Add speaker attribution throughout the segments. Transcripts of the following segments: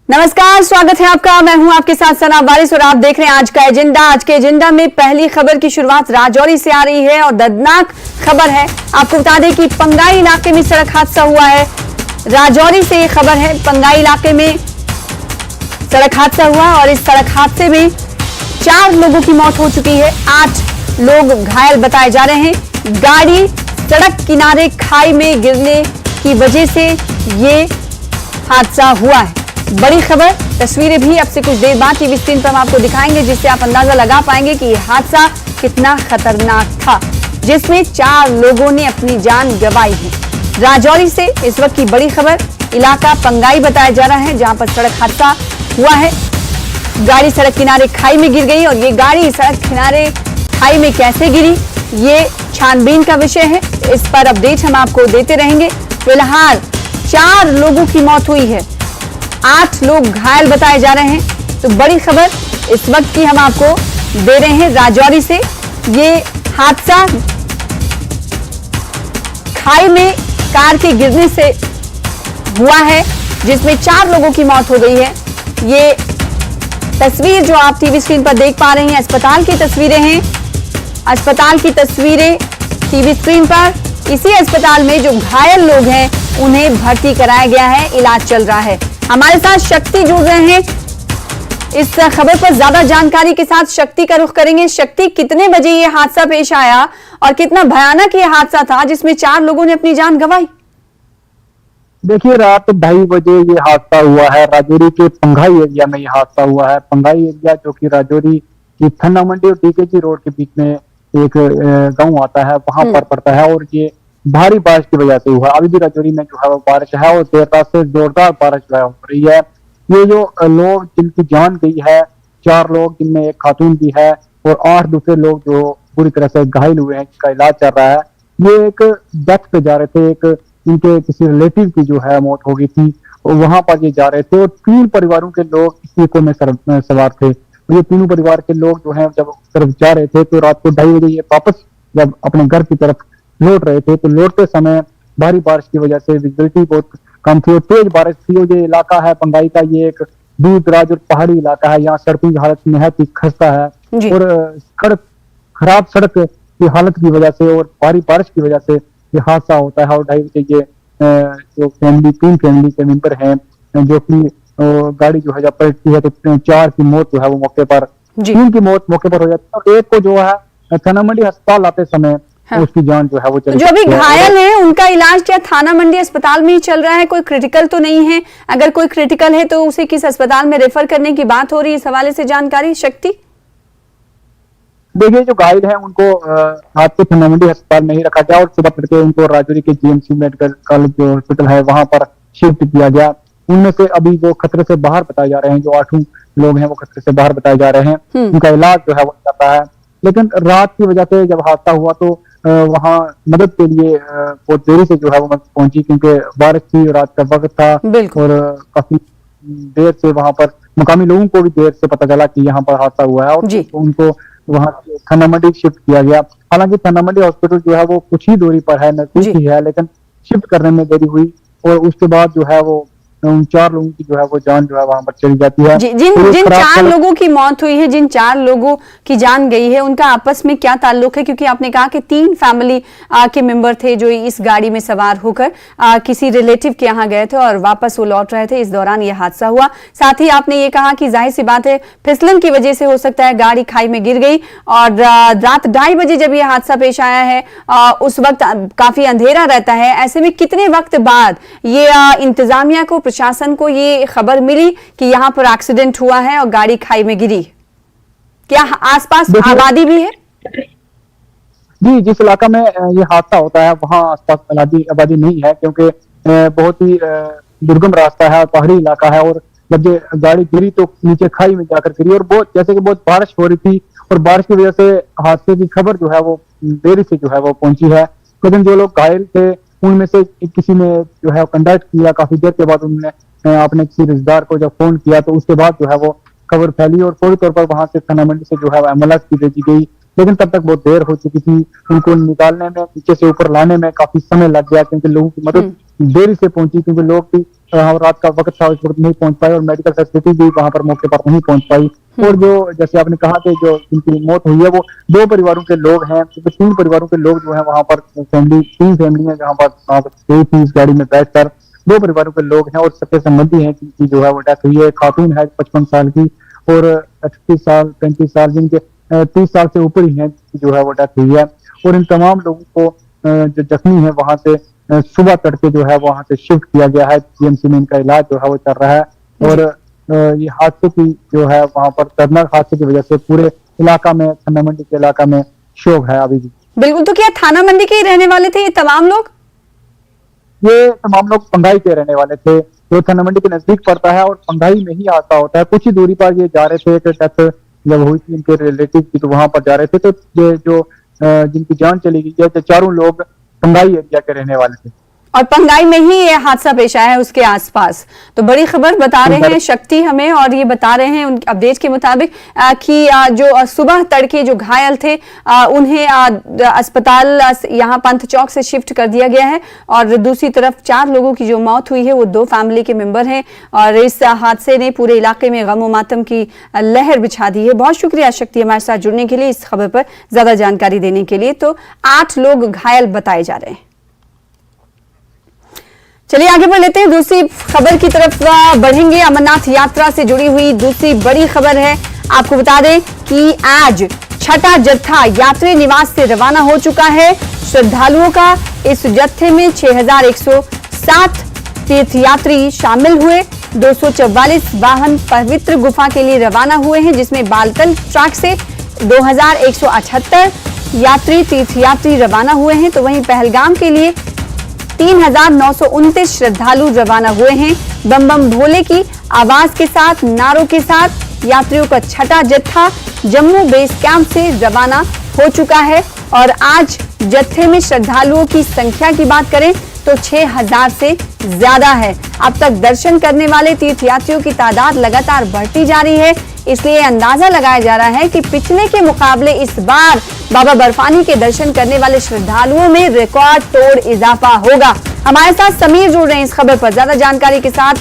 Speaker 1: नमस्कार, स्वागत है आपका। मैं हूं आपके साथ सना वारिस और आप देख रहे हैं आज का एजेंडा। आज के एजेंडा में पहली खबर की शुरुआत राजौरी से आ रही है और दर्दनाक खबर है। आपको बता दें कि पंगाई इलाके में सड़क हादसा हुआ है। राजौरी से ये खबर है। पंगाई इलाके में सड़क हादसा हुआ और इस सड़क हादसे में 4 लोगों की मौत हो चुकी है। 8 लोग घायल बताए जा रहे हैं। गाड़ी सड़क किनारे खाई में गिरने की वजह से ये हादसा हुआ है। बड़ी खबर, तस्वीरें भी अब से कुछ देर बाद टीवी स्क्रीन पर हम आपको दिखाएंगे, जिससे आप अंदाजा लगा पाएंगे कि यह हादसा कितना खतरनाक था, जिसमें 4 लोगों ने अपनी जान गंवाई है। राजौरी से इस वक्त की बड़ी खबर, इलाका पंगाई बताया जा रहा है, जहां पर सड़क हादसा हुआ है। गाड़ी सड़क किनारे खाई में गिर गई और ये गाड़ी सड़क किनारे खाई में कैसे गिरी, ये छानबीन का विषय है। इस पर अपडेट हम आपको देते रहेंगे। फिलहाल 4 लोगों की मौत हुई है, 8 लोग घायल बताए जा रहे हैं। तो बड़ी खबर इस वक्त की हम आपको दे रहे हैं राजौरी से। ये हादसा खाई में कार के गिरने से हुआ है, जिसमें 4 लोगों की मौत हो गई है। ये तस्वीर जो आप टीवी स्क्रीन पर देख पा रहे हैं, अस्पताल की तस्वीरें हैं। अस्पताल की तस्वीरें टीवी स्क्रीन पर। इसी अस्पताल में जो घायल लोग हैं उन्हें भर्ती कराया गया है, इलाज चल रहा है। हमारे साथ शक्ति जुड़ रहे हैं इस खबर पर ज्यादा जानकारी के साथ। शक्ति का रुख करेंगे। शक्ति, कितने बजे ये हादसा पेश आया और कितना भयानक ये हादसा था जिसमें 4 लोगों ने अपनी जान गंवाई?
Speaker 2: देखिए, रात 2:30 बजे ये हादसा हुआ है। राजौरी के पंगाई एरिया में ये हादसा हुआ है। पंगाई एरिया जो कि राजौरी की थन्ना मंडी और टीकेजी रोड के बीच में एक गांव आता है, वहां पर पड़ता है। और ये भारी बारिश की वजह से हुआ। अभी भी राजौरी में जो है वो बारिश है और देर रात से जोरदार बारिश जो है हो रही है। ये जो लोग जिनकी जान गई है, 4 लोग, जिनमें एक खातून भी है, और 8 दूसरे लोग जो पूरी तरह से घायल हुए हैं, जिसका इलाज चल रहा है। ये एक डेथ पे जा रहे थे, एक इनके किसी रिलेटिव की जो है मौत हो गई थी, और वहां पर ये जा रहे थे। और 3 परिवारों के लोग इस ईको में सवार थे। ये तीनों परिवार के लोग जो है जब तरफ जा रहे थे, तो रात को 2:30 बजे ये वापस जब अपने घर की तरफ लौट रहे थे, तो लौटते समय भारी बारिश की वजह से विजिबिलिटी बहुत कम थी और तेज बारिश थी। और ये इलाका है पंगाई का, ये एक दूर दराज और पहाड़ी इलाका है। यहाँ सड़कों की हालत निहायत ही खस्ता है और खराब सड़क की हालत की वजह से और भारी बारिश की वजह से ये हादसा होता है। और 2:30 बजे ये जो फैमिली, 3 फैमिली के मेंबर हैं, जो कि गाड़ी जो है जब पलटती है तो 4 की मौत जो है वो मौके पर, 3 की मौत मौके पर हो जाती है। और एक को जो है थाना मंडी अस्पताल आते समय उसकी जान जो है वो चली।
Speaker 1: जो अभी घायल है उनका इलाज क्या थाना मंडी अस्पताल में ही चल रहा है? कोई क्रिटिकल तो नहीं है? अगर कोई क्रिटिकल है तो उसे किस अस्पताल में रेफर करने की बात हो रही है? इस हवाले से जानकारी शक्ति।
Speaker 2: देखिए, जो घायल है उनको आज के थाना मंडी अस्पताल में ही रखा गया और सुबह तड़के उनको राजौरी के जीएमसी मेडिकल कॉलेज जो हॉस्पिटल है वहां पर शिफ्ट किया गया। उनमें से अभी जो खतरे से बाहर बताए जा रहे हैं, जो 8 लोग हैं वो खतरे से बाहर बताए जा रहे हैं। उनका इलाज जो है वो चल रहा है। लेकिन रात की वजह से जब हादसा हुआ तो वहां मदद के लिए बहुत देरी से जो है वो मदद पहुंची, क्योंकि बारिश थी, रात का वक्त था और काफी देर से वहां पर मुकामी लोगों को भी देर से पता चला कि यहाँ पर हादसा हुआ है और उनको वहां थाना मंडी शिफ्ट किया गया। हालांकि थाना मंडी हॉस्पिटल जो है वो कुछ ही दूरी पर है, नजदीक ही है, लेकिन शिफ्ट करने में देरी हुई और उसके बाद जो है वो उन 4 लोगों की जो है वो जान जो है वहां पर चली जाती है।
Speaker 1: जिन 4 लोगों की मौत हुई है, जिन 4 लोगों की जान गई है, उनका आपस में क्या ताल्लुक है? क्योंकि आपने कहा कि 3 फैमिली के मेंबर थे जो इस गाड़ी में सवार होकर किसी रिलेटिव के यहाँ गए थे और वापस वो लौट रहे थे, इस दौरान ये हादसा हुआ। साथ ही आपने ये कहा कि जाहिर सी बात है फिसलन की वजह से हो सकता है गाड़ी खाई में गिर गई और रात 2:30 बजे जब ये हादसा पेश आया है उस वक्त काफी अंधेरा रहता है। ऐसे में कितने वक्त बाद ये इंतजामिया को, प्रशासन को ये खबर मिली कि यहाँ पर एक्सीडेंट हुआ है और गाड़ी खाई में गिरी? क्या आसपास आबादी भी है?
Speaker 2: जी, जिस इलाका में ये हादसा होता है वहाँ आसपास आबादी नहीं है, क्योंकि बहुत ही दुर्गम रास्ता है, पहाड़ी इलाका है। और जब ये गाड़ी गिरी तो नीचे खाई में जाकर गिरी और जैसे कि बहुत बारिश हो रही थी और बारिश की वजह से हादसे की खबर जो है वो देरी से जो है वो पहुंची है। लेकिन जो लोग घायल थे उनमें से किसी ने जो है कांटेक्ट किया, काफी देर के बाद उन्होंने अपने किसी रिश्तेदार को जब फोन किया तो उसके बाद जो है वो खबर फैली और फौरी तौर पर वहां से थाना मंडी से जो है एम्बुलेंस की भेजी गई। लेकिन तब तक बहुत देर हो चुकी थी। उनको निकालने में, नीचे से ऊपर लाने में काफी समय लग गया, क्योंकि लोगों की मदद देरी से पहुंची, क्योंकि लोग भी रात का वक्त था, उस वक्त नहीं पहुंच पाए और मेडिकल फैसिलिटी भी वहां पर मौके पर नहीं पहुंच पाई। और जो जैसे आपने कहा कि जो जिनकी मौत हुई है वो 2 परिवारों के लोग हैं, क्योंकि 3 परिवारों के लोग जो है वहां पर फैमिली 3 फैमिली है जहां पर गई थी इस गाड़ी में बैठकर। 2 परिवारों के लोग हैं और सबके संबंधी हैं जिनकी जो है वो डेथ हुई है। खातून है 55 साल की और 38 साल 35 साल, जिनके 30 साल से ऊपर ही हैं जो है वो डेथ हुई है। और इन तमाम लोगों को जो जख्मी है वहां से सुबह तड़के जो है वहां से शिफ्ट किया गया है। जीएमसी में इनका इलाज जो है वो चल रहा है। और ये हादसे की जो है वहां पर दर्दनाक हादसे की वजह से पूरे इलाका में, थाना मंडी के इलाका में शोक है अभी भी।
Speaker 1: बिल्कुल, तो क्या थाना मंडी के ही रहने वाले थे ये तमाम लोग?
Speaker 2: ये तमाम लोग पंगाई के रहने वाले थे, जो थाना मंडी के नजदीक पड़ता है और पंगाई में ही हादसा होता है। कुछ ही दूरी पर ये जा रहे थे कि डेथ जब हुई थी इनके रिलेटिव की तो वहां पर जा रहे थे, तो ये जो जिनकी जान चली गई है, चारों लोग पंगाई एरिया के रहने वाले थे
Speaker 1: और पंगाई में ही ये हादसा पेश आया है उसके आसपास। तो बड़ी खबर बता रहे हैं शक्ति हमें, और ये बता रहे हैं उन अपडेट के मुताबिक कि जो सुबह तड़के जो घायल थे उन्हें अस्पताल यहाँ पंथ चौक से शिफ्ट कर दिया गया है। और दूसरी तरफ 4 लोगों की जो मौत हुई है वो 2 फैमिली के मेंबर हैं। और इस हादसे ने पूरे इलाके में गम मातम की लहर बिछा दी है। बहुत शुक्रिया शक्ति हमारे साथ जुड़ने के लिए, इस खबर पर ज्यादा जानकारी देने के लिए। तो 8 लोग घायल बताए जा रहे हैं। चलिए आगे बढ़ लेते हैं, दूसरी खबर की तरफ बढ़ेंगे। अमरनाथ यात्रा से जुड़ी हुई दूसरी बड़ी खबर है। आपको बता दें कि आज छठा जत्था यात्री निवास से रवाना हो चुका है श्रद्धालुओं का। इस जत्थे में 6107 तीर्थयात्री शामिल हुए। 244 वाहन पवित्र गुफा के लिए रवाना हुए हैं, जिसमें बालतल ट्रैक से 2178 तीर्थयात्री रवाना हुए हैं। तो वहीं पहलगाम के लिए 3929 श्रद्धालु रवाना हुए हैं। बम बम भोले की आवाज के साथ, नारों के साथ यात्रियों का छठा जत्था जम्मू बेस कैंप से रवाना हो चुका है। और आज जत्थे में श्रद्धालुओं की संख्या की बात करें तो 6000 से ज्यादा है। अब तक दर्शन करने वाले तीर्थयात्रियों की तादाद लगातार बढ़ती जा रही है, इसलिए अंदाजा लगाया जा रहा है कि पिछले के मुकाबले इस बार बाबा बर्फानी के दर्शन करने वाले श्रद्धालुओं में रिकॉर्ड तोड़ इजाफा होगा। हमारे साथ समीर जुड़ रहे हैं इस खबर पर ज्यादा जानकारी के साथ।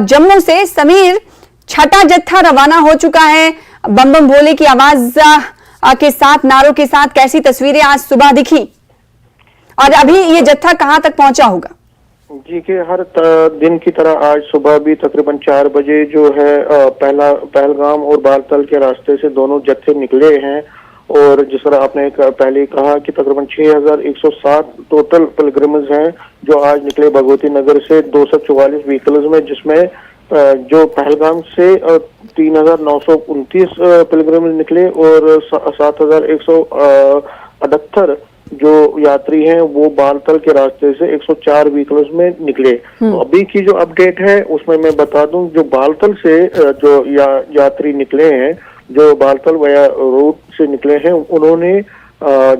Speaker 1: जम्मू से समीर, छठा जत्था रवाना हो चुका है बम बम भोले की आवाज के साथ, नारों के साथ। कैसी तस्वीरें आज सुबह दिखी और अभी ये जत्था कहां तक पहुंचा होगा?
Speaker 3: जी के हर दिन की तरह आज सुबह भी तकरीबन 4 बजे जो है पहलगाम और बालतल के रास्ते से दोनों जत्थे निकले हैं। और जिस तरह आपने पहले कहा कि तकरीबन 6107 टोटल पिलग्रिम्स हैं जो आज निकले भगवती नगर से 244 व्हीकल्स में, जिसमें जो पहलगाम से 3929 पिलग्रिम्स निकले और 7178 जो यात्री हैं वो बालतल के रास्ते से 104 व्हीकल्स में निकले। तो अभी की जो अपडेट है उसमें मैं बता दूं, जो बालतल से जो यात्री निकले हैं, जो बालतल वया रोड से निकले हैं, उन्होंने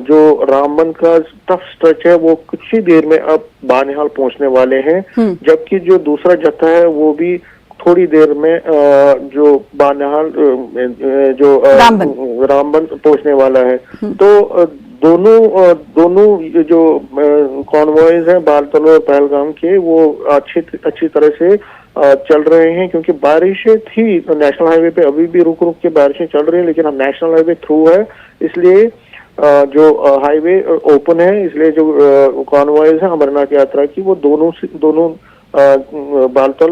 Speaker 3: जो रामबन का टफ स्ट्रेच है वो कुछ ही देर में अब बानिहाल पहुंचने वाले हैं। जबकि जो दूसरा जत्था है वो भी थोड़ी देर में जो बानिहाल जो रामबन पहुंचने वाला है। तो दोनों जो कॉन्वॉयज हैं बालतल और पहलगाम के, वो अच्छी तरह से चल रहे हैं, क्योंकि बारिशें थी नेशनल हाईवे पे, अभी भी रुक रुक के बारिशें चल रही हैं, लेकिन हम नेशनल हाईवे थ्रू है, इसलिए जो हाईवे ओपन है, इसलिए जो कॉन्वॉयज हैं अमरनाथ यात्रा की वो दोनों बालतल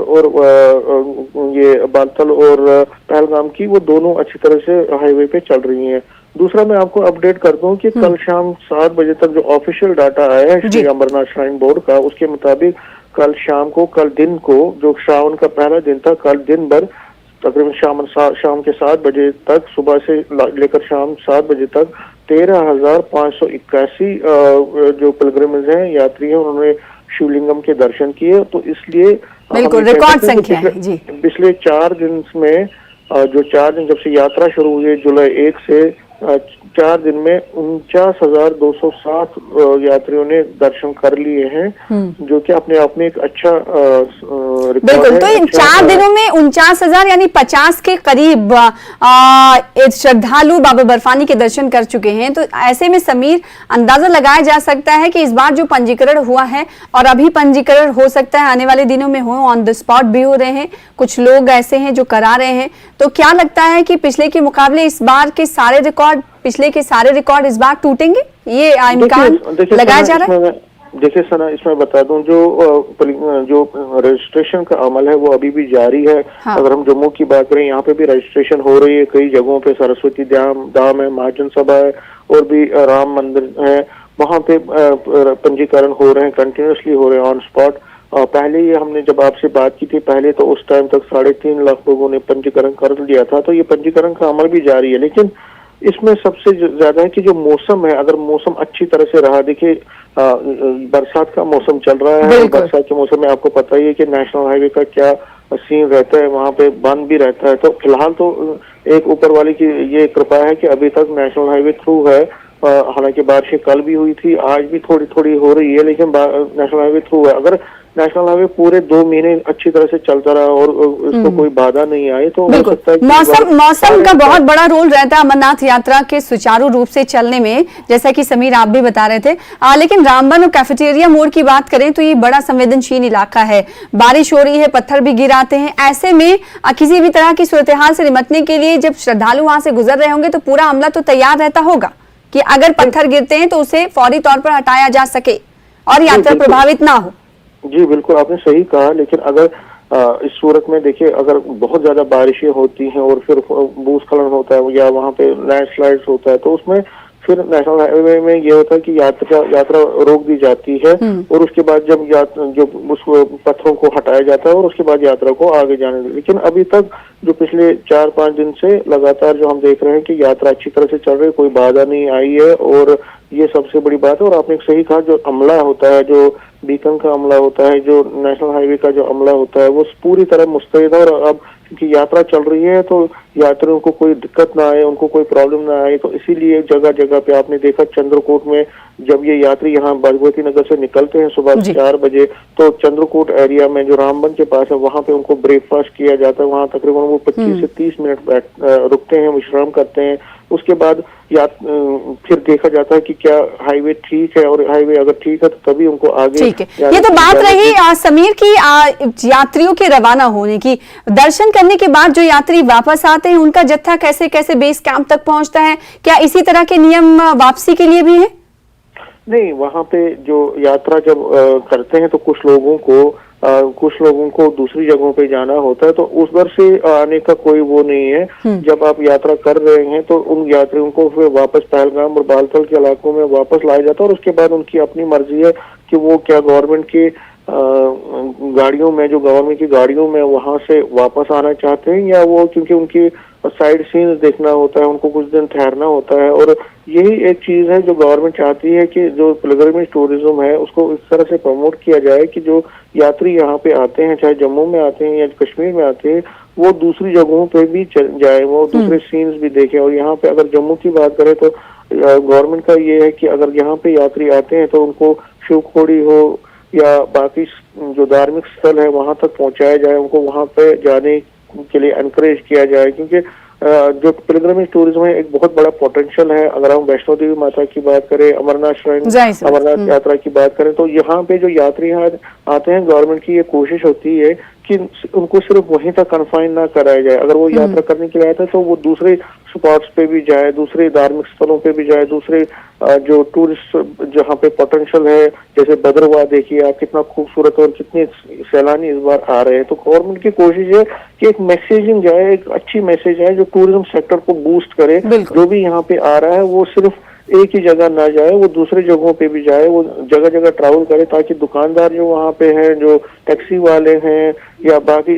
Speaker 3: और पहलगाम की वो दोनों अच्छी तरह से हाईवे पे चल रही हैं। दूसरा मैं आपको अपडेट कर दूं कि कल शाम 7 बजे तक जो ऑफिशियल डाटा आया है श्री अमरनाथ श्राइन बोर्ड का, उसके मुताबिक कल दिन को जो श्रावण का पहला दिन था, कल दिन भर तकरीबन शाम के 7 बजे तक, सुबह से लेकर शाम 7 बजे तक 13,581 जो पिलग्रिम्स हैं, यात्री हैं, उन्होंने शिवलिंगम के दर्शन किए। तो इसलिए
Speaker 1: बिल्कुल रिकॉर्ड संख्या है जी।
Speaker 3: पिछले 4 दिन में जो 4 दिन जब से यात्रा शुरू हुई है जुलाई 1 से 4 दिन में 49,207 यात्रियों ने दर्शन कर लिए हैं, जो कि अपने आप में एक अच्छा
Speaker 1: बिल्कुल। तो इन 4 दिनों में 49,000 यानी 50 के करीब श्रद्धालु बाबा बर्फानी के दर्शन कर चुके हैं। तो ऐसे में समीर, अंदाजा लगाया जा सकता है कि इस बार जो पंजीकरण हुआ है और अभी पंजीकरण हो सकता है आने वाले दिनों में हो, ऑन द स्पॉट भी हो रहे हैं, कुछ लोग ऐसे हैं जो करा रहे हैं। तो क्या लगता है कि पिछले के मुकाबले इस बार के सारे रिकॉर्ड, पिछले के सारे रिकॉर्ड इस बार टूटेंगे, ये इम्कान लगाया जा रहा है?
Speaker 3: देखिए सना, इसमें बता दूं, जो रजिस्ट्रेशन का अमल है वो अभी भी जारी है। हाँ। अगर हम जम्मू की बात करें, यहाँ पे भी रजिस्ट्रेशन हो रही है। कई जगहों पे सरस्वती धाम है, महाजन सभा है और भी राम मंदिर है, वहाँ पे पंजीकरण हो रहे हैं, कंटिन्यूसली हो रहे हैं ऑन स्पॉट। पहले ही हमने जब आपसे बात की थी, पहले तो उस टाइम तक 3.5 लाख लोगों ने पंजीकरण कर लिया था। तो ये पंजीकरण का अमल भी जारी है, लेकिन इसमें सबसे ज्यादा है कि जो मौसम है, अगर मौसम अच्छी तरह से रहा, देखिए बरसात का मौसम चल रहा है। बरसात के मौसम में आपको पता ही है कि नेशनल हाईवे का क्या सीन रहता है, वहाँ पे बंद भी रहता है। तो फिलहाल तो एक ऊपर वाले की ये कृपा है कि अभी तक नेशनल हाईवे थ्रू है। हालांकि बारिशें कल भी हुई थी, आज भी थोड़ी थोड़ी हो रही है, लेकिन नेशनल हाईवे थ्रू है। अगर नेशनल हाईवे पूरे 2 महीने अच्छी तरह से चलता रहा और इसको कोई बाधा नहीं आई तो हो सकता है कि
Speaker 1: मौसम का बहुत बड़ा रोल रहता है अमरनाथ यात्रा के सुचारू रूप से चलने में, जैसा कि समीर आप भी बता रहे थे। लेकिन रामबन और कैफेटेरिया मोड़ की बात करें तो ये बड़ा संवेदनशील इलाका है, बारिश हो रही है, पत्थर भी गिराते हैं। ऐसे में किसी भी तरह की सूरत हाल से निपटने के लिए जब श्रद्धालु वहां से गुजर रहे होंगे तो पूरा अमला तो तैयार रहता होगा कि अगर पत्थर गिरते हैं तो उसे फौरी तौर पर हटाया जा सके और यात्रा प्रभावित ना हो।
Speaker 3: जी बिल्कुल, आपने सही कहा। लेकिन अगर इस सूरत में देखिए, अगर बहुत ज्यादा बारिशें होती हैं और फिर भूस्खलन होता है या वहाँ पे लैंडस्लाइड होता है, तो उसमें फिर नेशनल हाईवे में ये होता है कि यात्रा रोक दी जाती है और उसके बाद जब उस पत्थरों को हटाया जाता है और उसके बाद यात्रा को आगे जाने देते। लेकिन अभी तक जो पिछले 4-5 दिन से लगातार जो हम देख रहे हैं कि यात्रा अच्छी तरह से चल रही है, कोई बाधा नहीं आई है और ये सबसे बड़ी बात है। और आपने सही कहा, जो अमला होता है, जो बीकन का अमला होता है, जो नेशनल हाईवे का जो अमला होता है, वो पूरी तरह मुस्तैद है। और अब क्योंकि यात्रा चल रही है तो यात्रियों को कोई दिक्कत ना आए, उनको कोई प्रॉब्लम ना आए, तो इसीलिए जगह जगह पे आपने देखा चंद्रकोट में जब ये यात्री यहाँ भगवती नगर से निकलते हैं सुबह 4 बजे, तो चंद्रकोट एरिया में जो रामबन के पास है वहाँ पे उनको ब्रेकफास्ट किया जाता है। वहाँ तकरीबन वो 25 से 30 मिनट रुकते हैं, विश्राम करते हैं। उसके बाद फिर देखा जाता है कि क्या हाईवे ठीक है, और हाईवे अगर ठीक है तो तभी उनको आगे।
Speaker 1: ठीक है, ये तो बात रही समीर की यात्रियों के रवाना होने की। दर्शन करने के बाद जो यात्री वापस आते हैं उनका जत्था कैसे कैसे बेस कैंप तक पहुंचता है? क्या इसी तरह के नियम वापसी के लिए भी है?
Speaker 3: नहीं, वहाँ पे जो यात्रा जब करते हैं तो कुछ लोगों को दूसरी जगहों पे जाना होता है, तो उस दर से आने का कोई वो नहीं है। जब आप यात्रा कर रहे हैं तो उन यात्रियों को फिर वापस पहलगाम और बालतल के इलाकों में वापस लाया जाता है और उसके बाद उनकी अपनी मर्जी है कि वो क्या गवर्नमेंट की गाड़ियों में, जो गवर्नमेंट की गाड़ियों में वहां से वापस आना चाहते हैं, या वो क्योंकि उनकी साइड सीन्स देखना होता है, उनको कुछ दिन ठहरना होता है। और यही एक चीज है जो गवर्नमेंट चाहती है कि जो पिलग्रिमेज टूरिज्म है उसको इस तरह से प्रमोट किया जाए कि जो यात्री यहाँ पे आते हैं, चाहे जम्मू में आते हैं या कश्मीर में आते हैं, वो दूसरी जगहों पे भी जाए, वो दूसरे सीन्स भी देखें। और यहाँ पे अगर जम्मू की बात करें तो गवर्नमेंट का ये है कि अगर यहाँ पे यात्री आते हैं तो उनको शिवखोड़ी हो या बाकी जो धार्मिक स्थल है वहां तक पहुंचाया जाए, उनको वहां पे जाने के लिए एनकरेज किया जाए। क्योंकि जो पिलग्रिमेज टूरिज्म है एक बहुत बड़ा पोटेंशियल है। अगर हम वैष्णो देवी माता की बात करें, अमरनाथ श्राइन, अमरनाथ यात्रा की बात करें, तो यहाँ पे जो यात्री आते हैं, गवर्नमेंट की ये कोशिश होती है कि उनको सिर्फ वहीं तक कन्फाइन ना कराया जाए। अगर वो यात्रा करने के लिए आते हैं तो वो दूसरे स्पॉट्स पे भी जाए, दूसरे धार्मिक स्थलों पे भी जाए, दूसरे जो टूरिस्ट जहाँ पे पोटेंशियल है, जैसे भद्रवाह देखिए आप, कितना खूबसूरत और कितने सैलानी इस बार आ रहे हैं। तो गवर्नमेंट की कोशिश है कि एक मैसेजिंग जाए, एक अच्छी मैसेज है जो टूरिज्म सेक्टर को बूस्ट करे। जो भी यहाँ पे आ रहा है वो सिर्फ एक ही जगह ना जाए, वो दूसरी जगहों पे भी जाए, वो जगह जगह ट्रैवल करे, ताकि दुकानदार जो वहाँ पे हैं, जो टैक्सी वाले हैं या बाकी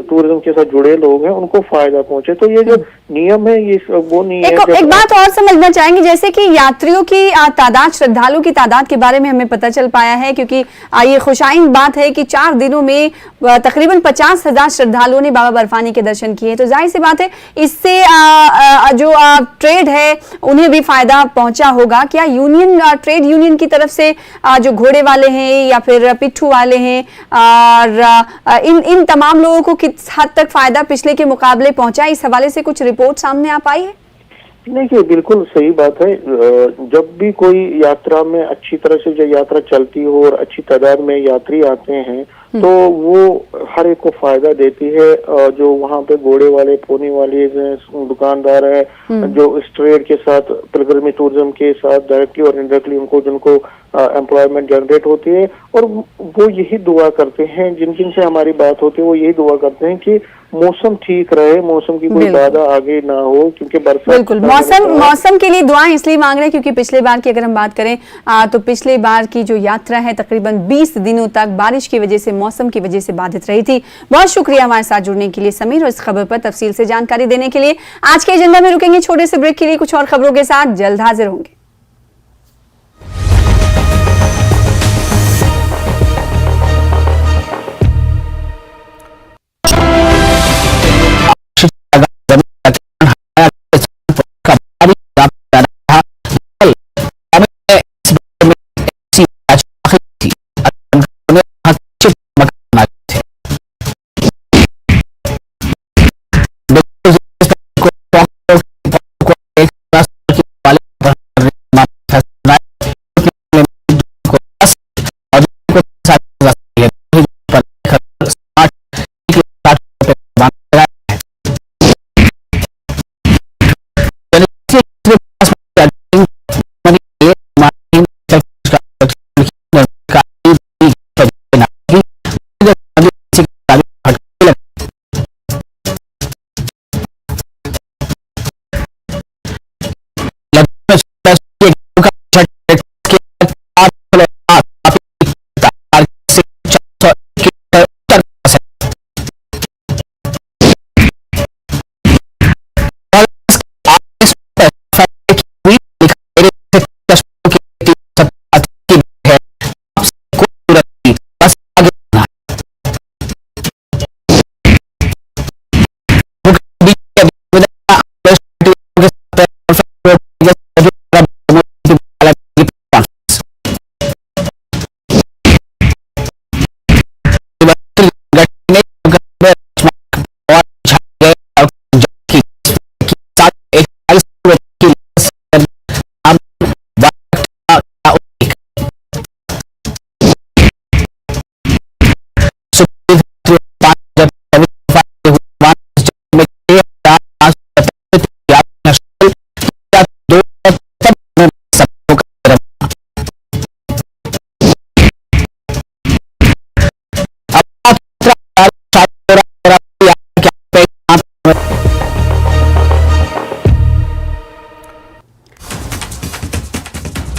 Speaker 3: टूरिज्म के साथ जुड़े लोग हैं, उनको फायदा पहुंचे। तो ये जो नियम है ये वो नहीं है।
Speaker 1: एक बात और समझना चाहेंगे, जैसे कि यात्रियों की तादाद, श्रद्धालुओं की तादाद के बारे में हमें पता चल पाया है, क्योंकि ये खुशाइन बात है कि 4 दिनों में तकरीबन 50,000 श्रद्धालुओं ने बाबा बर्फानी के दर्शन किए। तो जाहिर सी बात है इससे जो ट्रेड है उन्हें भी फायदा पहुंचा होगा। क्या यूनियन, ट्रेड यूनियन की तरफ से जो घोड़े वाले हैं या फिर पिट्ठू वाले हैं, और इन तमाम लोगों को किस हद तक फायदा पिछले के मुकाबले पहुंचा, इस हवाले से कुछ रिपोर्ट सामने आ पाई है?
Speaker 3: देखिए, बिल्कुल सही बात है। जब भी कोई यात्रा में अच्छी तरह से जो यात्रा चलती हो और अच्छी तादाद में यात्री आते हैं तो वो हर एक को फायदा देती है। जो वहाँ पे घोड़े वाले, पोनी वाले दुकानदार है, जो इस ट्रेड के साथ, पिलग्रिमेज टूरिज्म के साथ डायरेक्टली और इनडायरेक्टली जिनको एम्प्लॉयमेंट जनरेट होती है, और वो यही दुआ करते हैं, जिन से हमारी बात होती है वो यही दुआ करते हैं कि मौसम ठीक रहे, मौसम की कोई बाधा आगे ना हो, क्योंकि बरसात,
Speaker 1: बिल्कुल मौसम के लिए दुआएं इसलिए मांग रहे हैं क्योंकि पिछले बार की अगर हम बात करें तो पिछले बार की जो यात्रा है तकरीबन 20 दिनों तक बारिश की वजह से, मौसम की वजह से बाधित रही थी। बहुत शुक्रिया हमारे साथ जुड़ने के लिए समीर, और इस खबर पर तफसील से जानकारी देने के लिए। आज के एजेंडा में रुकेंगे छोटे से ब्रेक के लिए, कुछ और खबरों के साथ जल्द हाजिर होंगे।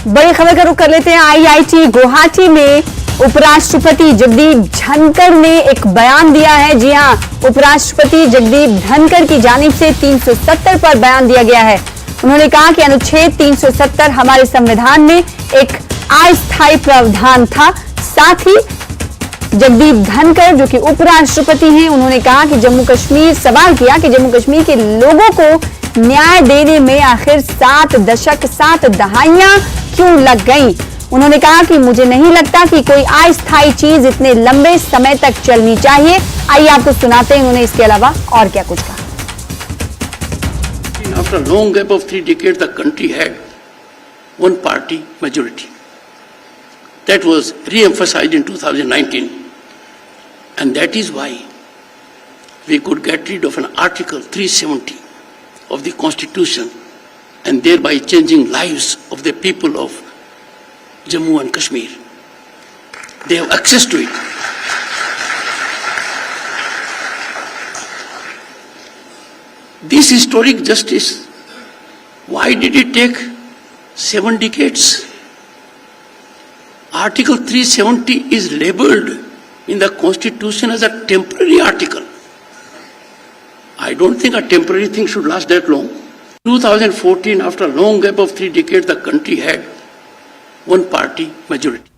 Speaker 1: बड़ी खबर का रुख कर लेते हैं। आईआईटी गुवाहाटी में उपराष्ट्रपति जगदीप धनखड़ ने एक बयान दिया है। जी हां, उपराष्ट्रपति जगदीप धनखड़ की जानिब से 370 पर बयान दिया गया है। उन्होंने कहा कि अनुच्छेद 370 हमारे संविधान में एक अस्थायी प्रावधान था। साथ ही जगदीप धनखड़ जो कि उपराष्ट्रपति हैं, उन्होंने कहा कि जम्मू कश्मीर, सवाल किया कि जम्मू कश्मीर के लोगों को न्याय देने में आखिर 7 दशक, 7 दहाइयां क्यों लग गई। उन्होंने कहा कि मुझे नहीं लगता कि कोई अस्थायी चीज इतने लंबे समय तक चलनी चाहिए। आइए आपको सुनाते हैं उन्होंने इसके अलावा और क्या कुछ कहा।
Speaker 4: After a long gap of 3 decades, the country had one party majority. That was re-emphasized in 2019. And that is why we could get rid of an Article 370 of the Constitution and thereby changing lives of the people of Jammu and Kashmir. They have access to it. This historic justice, why did it take 7 decades? Article 370 is labeled in the Constitution as a temporary article. I don't think a temporary thing should last that long. 2014, after a long gap of 3 decades, the country had one party majority.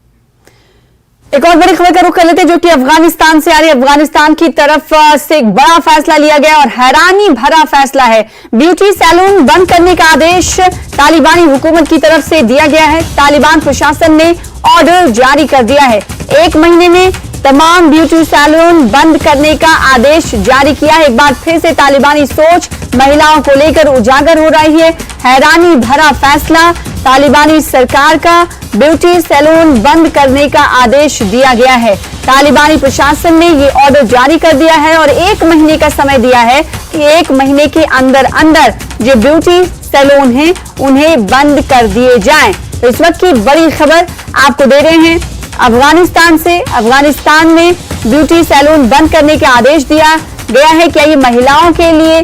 Speaker 1: एक और बड़ी खबर का रुख कर लेते हैं जो कि अफगानिस्तान से आ रही है। अफगानिस्तान की तरफ से एक बड़ा फैसला लिया गया और हैरानी भरा फैसला है। ब्यूटी सैलून बंद करने का आदेश तालिबानी हुकूमत की तरफ से दिया गया है। तालिबान प्रशासन ने ऑर्डर जारी कर दिया है। 1 महीने में तमाम ब्यूटी सैलून बंद करने का आदेश जारी किया है। एक बार फिर से तालिबानी सोच महिलाओं को लेकर उजागर हो रही है। हैरानी भरा फैसला तालिबानी सरकार का, ब्यूटी सैलून बंद करने का आदेश दिया गया है। तालिबानी प्रशासन ने ये ऑर्डर जारी कर दिया है और 1 महीने का समय दिया है कि 1 महीने के अंदर अंदर जो ब्यूटी सैलून हैं उन्हें बंद कर दिए जाएं। तो इस वक्त की बड़ी खबर आपको दे रहे हैं अफगानिस्तान से। अफगानिस्तान में ब्यूटी सैलून बंद करने का आदेश दिया गया है। क्या ये महिलाओं के लिए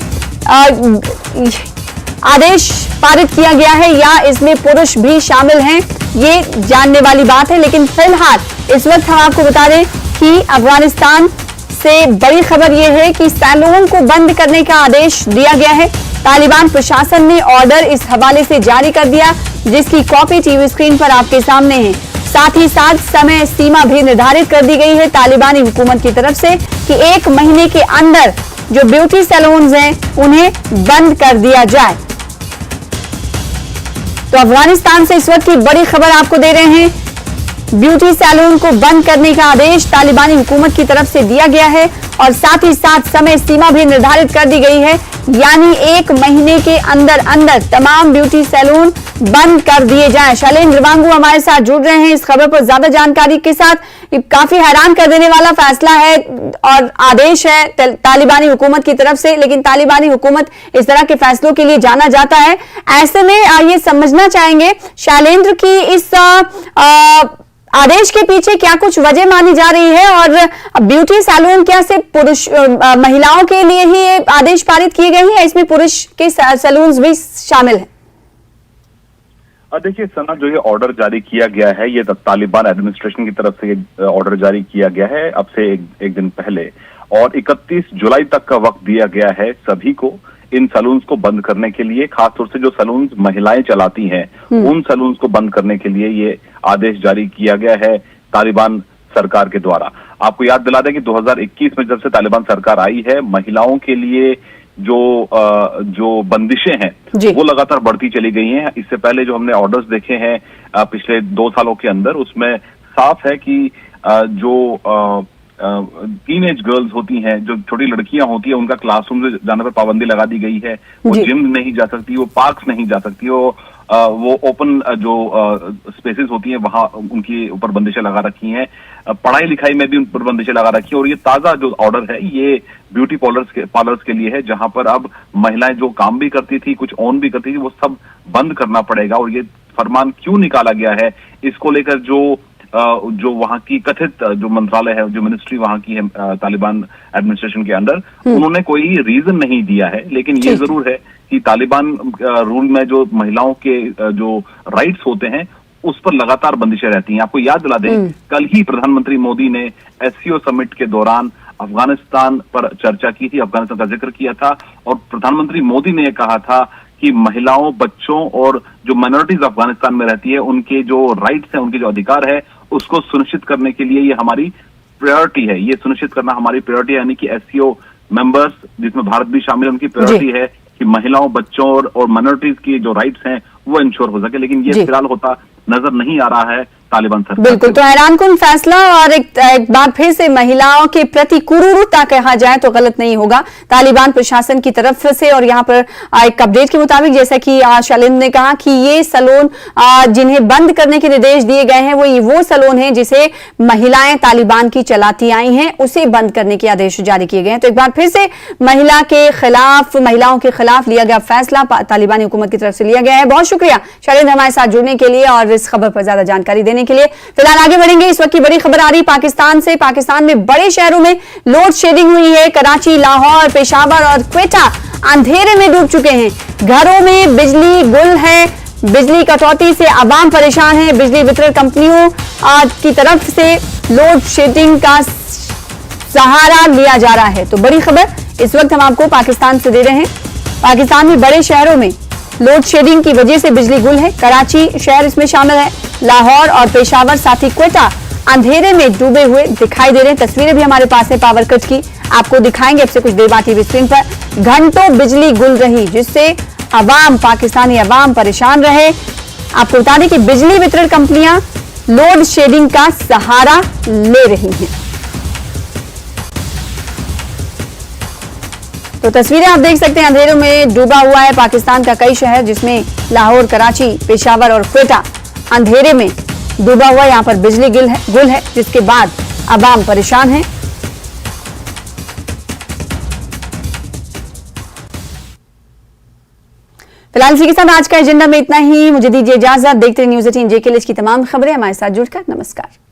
Speaker 1: आदेश पारित किया गया है या इसमें पुरुष भी शामिल हैं, ये जानने वाली बात है। लेकिन फिलहाल इस वक्त हम आपको बता दें कि अफगानिस्तान से बड़ी खबर यह है कि सैलून को बंद करने का आदेश दिया गया है। तालिबान प्रशासन ने ऑर्डर इस हवाले से जारी कर दिया, जिसकी कॉपी टीवी स्क्रीन पर आपके सामने है। साथ ही साथ समय सीमा भी निर्धारित कर दी गई है तालिबानी हुकूमत की तरफ से कि 1 महीने के अंदर जो ब्यूटी सैलून्स हैं उन्हें बंद कर दिया जाए। तो अफगानिस्तान से इस वक्त की बड़ी खबर आपको दे रहे हैं। ब्यूटी सैलून को बंद करने का आदेश तालिबानी हुकूमत की तरफ से दिया गया है और साथ ही साथ समय सीमा भी निर्धारित कर दी गई है, यानी 1 महीने के अंदर अंदर तमाम ब्यूटी सैलून बंद कर दिए जाएं। शैलेंद्र वांगू हमारे साथ जुड़ रहे हैं इस खबर पर ज्यादा जानकारी के साथ। काफी हैरान कर देने वाला फैसला है और आदेश है तालिबानी हुकूमत की तरफ से, लेकिन तालिबानी हुकूमत इस तरह के फैसलों के लिए जाना जाता है। ऐसे में ये समझना चाहेंगे शैलेंद्र की इस आदेश के पीछे क्या कुछ वजह मानी जा रही है और ब्यूटी सैलून क्या सिर्फ पुरुष महिलाओं के लिए ही आदेश पारित किए गए हैं या इसमें पुरुष के सैलून्स भी शामिल हैं?
Speaker 5: देखिए सना, जो ये ऑर्डर जारी किया गया है ये तालिबान एडमिनिस्ट्रेशन की तरफ से ये ऑर्डर जारी किया गया है अब से एक दिन पहले, और 31 जुलाई तक का वक्त दिया गया है सभी को इन सैलून्स को बंद करने के लिए। खासतौर से जो सैलून्स महिलाएं चलाती हैं उन सैलून्स को बंद करने के लिए ये आदेश जारी किया गया है तालिबान सरकार के द्वारा। आपको याद दिला दें कि 2021 में जब से तालिबान सरकार आई है, महिलाओं के लिए जो बंदिशें हैं वो लगातार बढ़ती चली गई हैं। इससे पहले जो हमने ऑर्डर्स देखे हैं पिछले 2 सालों के अंदर, उसमें साफ है कि जो टीनेज गर्ल्स होती हैं, जो छोटी लड़कियां होती हैं, उनका क्लासरूम में जाने पर पाबंदी लगा दी गई है। वो जिम नहीं जा सकती, वो पार्क्स नहीं जा सकती, वो ओपन जो स्पेसेस होती हैं वहां उनकी ऊपर बंदिशें लगा रखी हैं। पढ़ाई लिखाई में भी उन पर बंदिशें लगा रखी है। और ये ताजा जो ऑर्डर है ये ब्यूटी पार्लर्स के लिए है, जहां पर अब महिलाएं जो काम भी करती थी, कुछ ऑन भी करती थी, वो सब बंद करना पड़ेगा। और ये फरमान क्यों निकाला गया है, इसको लेकर जो वहां की कथित जो मंत्रालय है, जो मिनिस्ट्री वहां की है तालिबान एडमिनिस्ट्रेशन के अंदर, उन्होंने कोई रीजन नहीं दिया है। लेकिन ये जरूर है कि तालिबान रूल में जो महिलाओं के जो राइट्स होते हैं उस पर लगातार बंदिशें रहती हैं। आपको याद दिला दें, कल ही प्रधानमंत्री मोदी ने एससीओ समिट के दौरान अफगानिस्तान पर चर्चा की थी, अफगानिस्तान का जिक्र किया था, और प्रधानमंत्री मोदी ने कहा था कि महिलाओं, बच्चों और जो माइनॉरिटीज अफगानिस्तान में रहती है उनके जो राइट्स हैं, उनके जो अधिकार है, उसको सुनिश्चित करने के लिए ये हमारी प्रायोरिटी है। ये सुनिश्चित करना हमारी प्रायोरिटी है, यानी कि एससीओ मेंबर्स जिसमें भारत भी शामिल है, उनकी प्रायोरिटी है कि महिलाओं, बच्चों और माइनॉरिटीज की जो राइट्स हैं वो इंश्योर हो सके। लेकिन ये फिलहाल होता नजर नहीं आ रहा है तालिबान सरकार। बिल्कुल,
Speaker 1: तो हैरानकुन फैसला और एक बार फिर से महिलाओं के प्रति कुरूरता कहा जाए तो गलत नहीं होगा तालिबान प्रशासन की तरफ से। और यहाँ पर एक अपडेट के मुताबिक, जैसा कि शैलेंद्र ने कहा कि ये सैलून जिन्हें बंद करने के निर्देश दिए गए हैं वो सैलून है जिसे महिलाएं तालिबान की चलाती आई हैं, उसे बंद करने के आदेश जारी किए गए हैं। तो एक बार फिर से महिलाओं के खिलाफ लिया गया फैसला तालिबानी हुकूमत की तरफ से लिया गया है। बहुत शुक्रिया शैलेंद्र हमारे साथ जुड़ने के लिए और इस खबर पर ज्यादा जानकारी देने के लिए। फिलहाल आगे बढ़ेंगे। इस वक्त की बड़ी खबर आ रही पाकिस्तान से। पाकिस्तान में बड़े शहरों में लोड शेडिंग हुई है। कराची, लाहौर, पेशावर और क्वेटा अंधेरे में डूब चुके हैं। घरों में बिजली गुल है। बिजली कटौती से आवाम परेशान है। बिजली वितरण कंपनियों की तरफ से लोड शेडिंग का सहारा लिया जा रहा है। तो बड़ी खबर इस वक्त हम आपको पाकिस्तान से दे रहे हैं। पाकिस्तान में बड़े शहरों में लोड शेडिंग की वजह से बिजली गुल है। कराची शहर इसमें शामिल है, लाहौर और पेशावर, साथ ही क्वेटा अंधेरे में डूबे हुए दिखाई दे रहे हैं। तस्वीरें भी हमारे पास है पावर कट की, आपको दिखाएंगे अब से कुछ देर बाद टीवी स्क्रीन पर। घंटों बिजली गुल रही, जिससे अवाम, पाकिस्तानी अवाम परेशान रहे। आपको बता दें कि बिजली वितरण कंपनियां लोड शेडिंग का सहारा ले रही हैं। तो तस्वीरें आप देख सकते हैं, अंधेरों में डूबा हुआ है पाकिस्तान का कई शहर, जिसमें लाहौर, कराची, पेशावर और क्वेटा अंधेरे में डूबा हुआ। यहां पर बिजली गुल है, जिसके बाद अवाम परेशान है। फिलहाल इसी के साथ आज का एजेंडा में इतना ही। मुझे दीजिए इजाजत। देखते रहिए न्यूज़ 18 JK की तमाम खबरें हमारे साथ जुड़कर। नमस्कार।